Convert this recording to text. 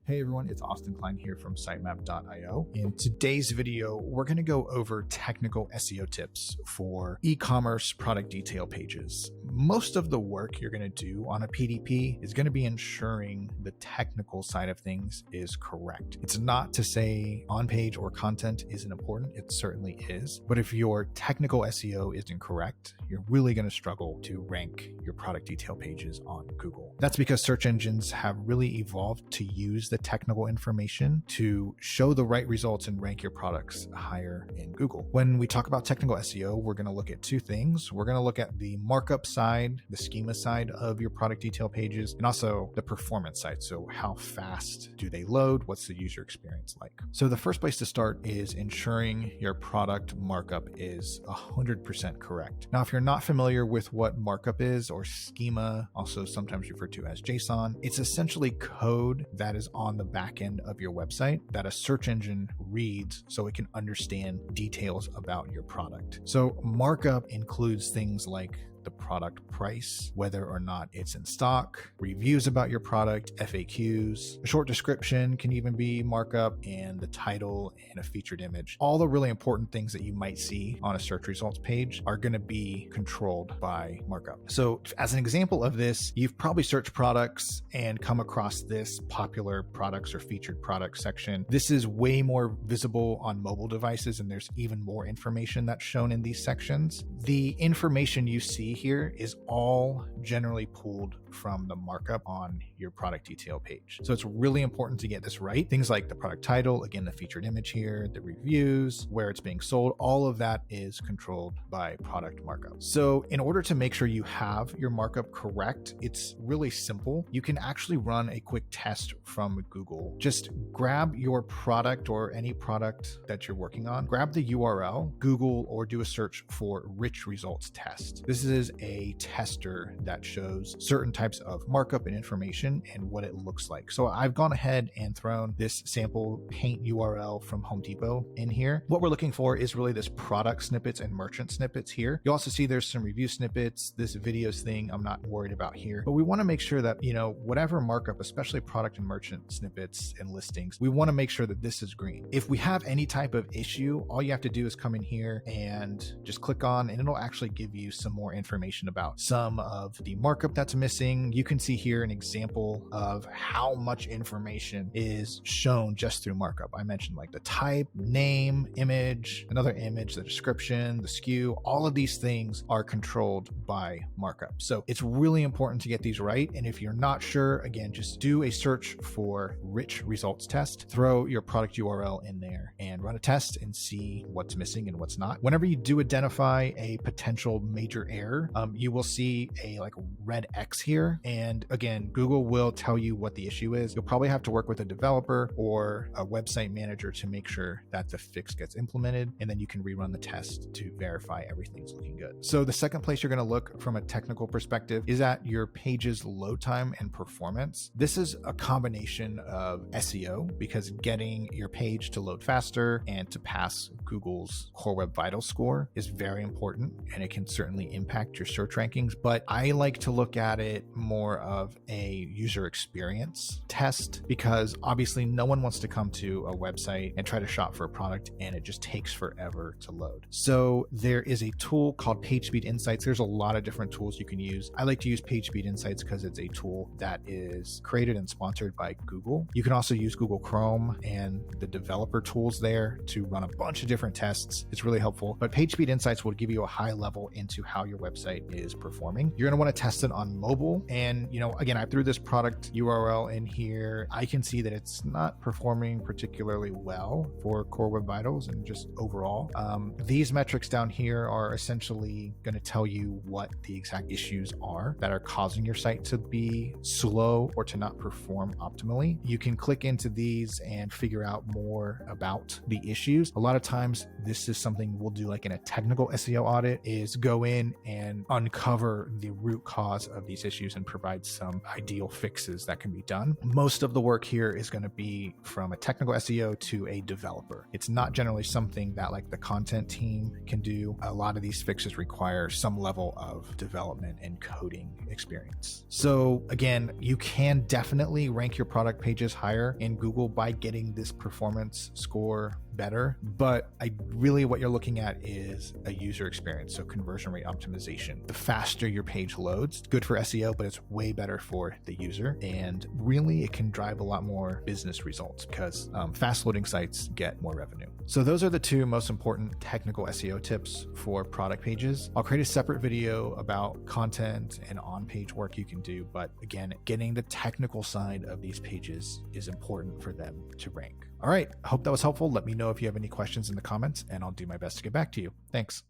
Hey everyone, it's Austin Klein here from sitemap.io. In today's video, we're going to go over technical SEO tips for e-commerce product detail pages. Most of the work you're going to do on a PDP is going to be ensuring the technical side of things is correct. It's not to say on-page or content isn't important, it certainly is. But if your technical SEO isn't correct, you're really going to struggle to rank your product detail pages on Google. That's because search engines have really evolved to use the technical information to show the right results and rank your products higher in Google. When we talk about technical SEO, we're going to look at two things. We're going to look at the markup side, the schema side of your product detail pages, and also the performance side. So how fast do they load? What's the user experience like? So the first place to start is ensuring your product markup is 100% correct. Now, if you're not familiar with what markup is, or schema, also sometimes referred to as JSON, it's essentially code that is on the back end of your website that a search engine reads so it can understand details about your product. So markup includes things like the product price, whether or not it's in stock, reviews about your product, FAQs, a short description can even be markup, and the title and a featured image. All the really important things that you might see on a search results page are going to be controlled by markup. So as an example of this, you've probably searched products and come across this popular products or featured products section. This is way more visible on mobile devices, and there's even more information that's shown in these sections. The information you see here is all generally pulled from the markup on your product detail page. So it's really important to get this right. Things like the product title, again, the featured image here, the reviews, where it's being sold, all of that is controlled by product markup. So in order to make sure you have your markup correct, it's really simple. You can actually run a quick test from Google. Just grab your product or any product that you're working on, grab the URL, Google, or do a search for rich results test. This is a tester that shows certain types of markup and information and what it looks like. So I've gone ahead and thrown this sample paint URL from Home Depot in here. What we're looking for is really this product snippets and merchant snippets here. You also see there's some review snippets, this videos thing I'm not worried about here, but we want to make sure that, whatever markup, especially product and merchant snippets and listings, we want to make sure that this is green. If we have any type of issue, all you have to do is come in here and just click on, and it'll actually give you some more information about some of the markup that's missing. You can see here an example of how much information is shown just through markup. I mentioned like the type, name, image, another image, the description, the SKU, all of these things are controlled by markup. So it's really important to get these right. And if you're not sure, again, just do a search for rich results test, throw your product URL in there and run a test and see what's missing and what's not. Whenever you do identify a potential major error, you will see a red X here. And again, Google will tell you what the issue is. You'll probably have to work with a developer or a website manager to make sure that the fix gets implemented. And then you can rerun the test to verify everything's looking good. So the second place you're going to look from a technical perspective is at your page's load time and performance. This is a combination of SEO, because getting your page to load faster and to pass Google's Core Web Vitals score is very important, and it can certainly impact your search rankings. But I like to look at it more of a user experience test, because obviously no one wants to come to a website and try to shop for a product and it just takes forever to load. So there is a tool called PageSpeed Insights. There's a lot of different tools you can use. I like to use PageSpeed Insights because it's a tool that is created and sponsored by Google. You can also use Google Chrome and the developer tools there to run a bunch of different tests. It's really helpful. But PageSpeed Insights will give you a high level into how your website is performing. You're going to want to test it on mobile. And, again, I threw this product URL in here. I can see that it's not performing particularly well for Core Web Vitals and just overall. These metrics down here are essentially going to tell you what the exact issues are that are causing your site to be slow or to not perform optimally. You can click into these and figure out more about the issues. A lot of times this is something we'll do like in a technical SEO audit, is go in and uncover the root cause of these issues and provide some ideal fixes that can be done. Most of the work here is going to be from a technical SEO to a developer. It's not generally something that like the content team can do. A lot of these fixes require some level of development and coding experience. So again, you can definitely rank your product pages higher in Google by getting this performance score better, but what you're looking at is a user experience, so conversion rate optimization. The faster your page loads, good for SEO, but it's way better for the user, and really it can drive a lot more business results because fast loading sites get more revenue. So those are the two most important technical SEO tips for product pages. I'll create a separate video about content and on-page work you can do, but again, getting the technical side of these pages is important for them to rank. All right, I hope that was helpful. Let me know if you have any questions in the comments, and I'll do my best to get back to you. Thanks.